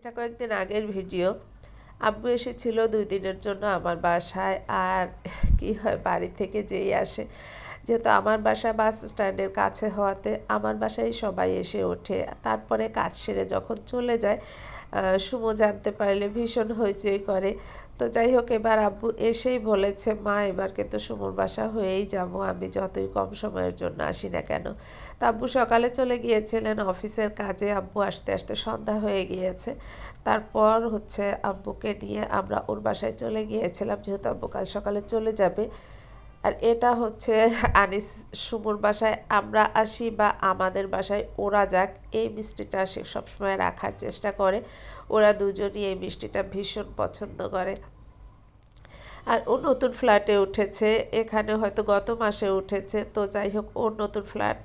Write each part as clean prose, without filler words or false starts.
এটা কয়েকদিন আগের ভিডিও। আব্বু এসেছিল 2 দিনের জন্য আমার বাসায়। আর কি হয়, বাড়ি থেকে যেই আসে, যেহেতু আমার বাসা বাস স্ট্যান্ডের কাছে হওয়াতে আমার বাসায় সবাই এসে ওঠে। তারপরে কাজ সেরে যখন চলে যায়, সুমো জানতে পারলে ভীষণ হইচই করে। তো যাই হোক, এবার আব্বু এসেই বলেছে, মা এবার কিন্তু সুমোর বাসা হয়েই যাব, আমি যতই কম সময়ের জন্য আসি না কেন। তা আব্বু সকালে চলে গিয়েছিলেন অফিসের কাজে, আব্বু আসতে আসতে সন্ধ্যা হয়ে গিয়েছে। তারপর হচ্ছে আব্বুকে নিয়ে আমরা ওর বাসায় চলে গিয়েছিলাম, যেহেতু আব্বু কাল সকালে চলে যাবে। আর এটা হচ্ছে আনিস সুমুর বাসায় আমরা আসি বা আমাদের বাসায় ওরা যাক, এই মিষ্টিটা সে সবসময় রাখার চেষ্টা করে। ওরা দুজনই এই মিষ্টিটা ভীষণ পছন্দ করে। আর ও নতুন ফ্ল্যাটে উঠেছে, এখানে হয়তো গত মাসে উঠেছে। তো যাই হোক, ওর নতুন ফ্ল্যাট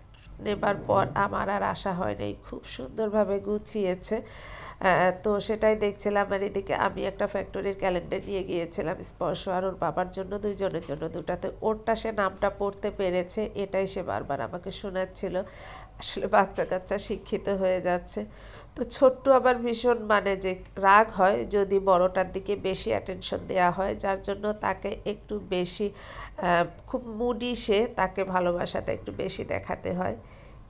নেবার পর আমার আর আশা হয় নাই, খুব সুন্দরভাবে গুছিয়েছে। তো সেটাই দেখছিলাম। আর এদিকে আমি একটা ফ্যাক্টরির ক্যালেন্ডার নিয়ে গিয়েছিলাম স্পর্শ আর ওর বাবার জন্য, দুইজনের জন্য দুটাতে। ওরটা সে নামটা পড়তে পেরেছে, এটাই সে বারবার আমাকে শোনাচ্ছিল। আসলে বাচ্চা কাচ্চা শিক্ষিত হয়ে যাচ্ছে। তো ছোট্টু আবার ভীষণ মানে যে রাগ হয় যদি বড়টার দিকে বেশি অ্যাটেনশন দেওয়া হয়, যার জন্য তাকে একটু বেশি খুব মুডি, সে তাকে ভালোবাসাটা একটু বেশি দেখাতে হয়।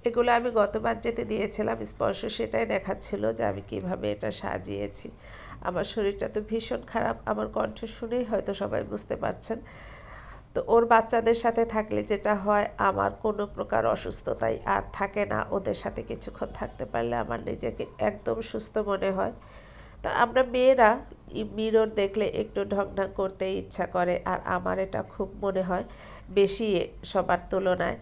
এগুলো আমি গতবার যেতে দিয়েছিলাম স্পর্শ, সেটাই দেখাচ্ছিল যে আমি কিভাবে এটা সাজিয়েছি। আমার শরীরটা তো ভীষণ খারাপ, আমার কণ্ঠ শুনেই হয়তো সবাই বুঝতে পারছেন। তো ওর বাচ্চাদের সাথে থাকলে যেটা হয়, আমার কোনো প্রকার অসুস্থতাই আর থাকে না। ওদের সাথে কিছুক্ষণ থাকতে পারলে আমার নিজেকে একদম সুস্থ মনে হয়। তো আমরা মেয়েরা মিরর দেখলে একটু ঢং ঢং করতে ইচ্ছা করে, আর আমার এটা খুব মনে হয় বেশি সবার তুলনায়।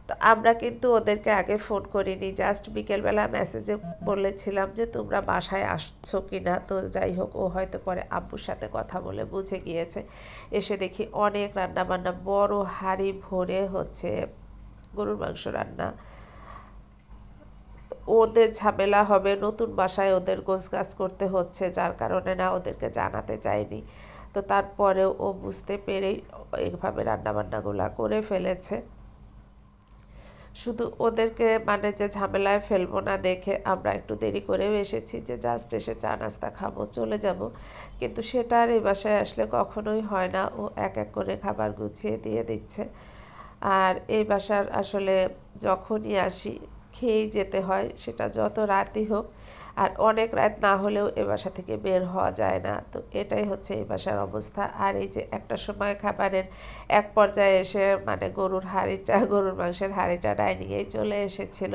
তো আমরা কিন্তু ওদেরকে আগে ফোন করিনি, জাস্ট বিকেলবেলা মেসেজে বলেছিলাম যে তোমরা বাসায় আসছো কি না। তো যাই হোক, ও হয়তো পরে আব্বুর সাথে কথা বলে বুঝে গিয়েছে। এসে দেখি অনেক রান্নাবান্না, বড় হাঁড়ি ভরে হচ্ছে গরুর মাংস রান্না। ওদের ঝামেলা হবে, নতুন বাসায় ওদের গোছগাছ করতে হচ্ছে, যার কারণে না ওদেরকে জানাতে চাইনি। তো তারপরেও ও বুঝতে পেরেই এইভাবে রান্নাবান্নাগুলো করে ফেলেছে। শুধু ওদেরকে মানে যে ঝামেলায় ফেলবো না দেখে আমরা একটু দেরি করেও এসেছি, যে জাস্ট এসে চা নাস্তা খাবো চলে যাব। কিন্তু সেটা আর এই বাসায় আসলে কখনোই হয় না। ও এক এক করে খাবার গুছিয়ে দিয়ে দিচ্ছে। আর এই বাসার আসলে যখনই আসি খেয়েই যেতে হয়, সেটা যত রাতই হোক। আর অনেক রাত না হলেও এ বাসা থেকে বের হওয়া যায় না। তো এটাই হচ্ছে এই বাসার অবস্থা। আর এই যে একটা সময় খাবারের এক পর্যায়ে এসে মানে গরুর মাংসের হাঁড়িটা ডাইনিংয়েই চলে এসেছিল।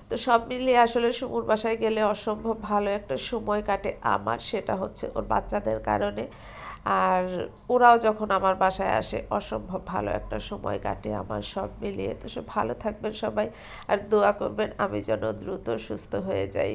তো সব মিলিয়ে আসলে সুমুর বাসায় গেলে অসম্ভব ভালো একটা সময় কাটে আমার, সেটা হচ্ছে ওর বাচ্চাদের কারণে। আর ওরাও যখন আমার বাসায় আসে অসম্ভব ভালো একটা সময় কাটে আমার, সব মিলিয়ে। তো সব ভালো থাকবেন সবাই, আর দোয়া করবেন আমি যেন দ্রুত সুস্থ হয়ে যাই।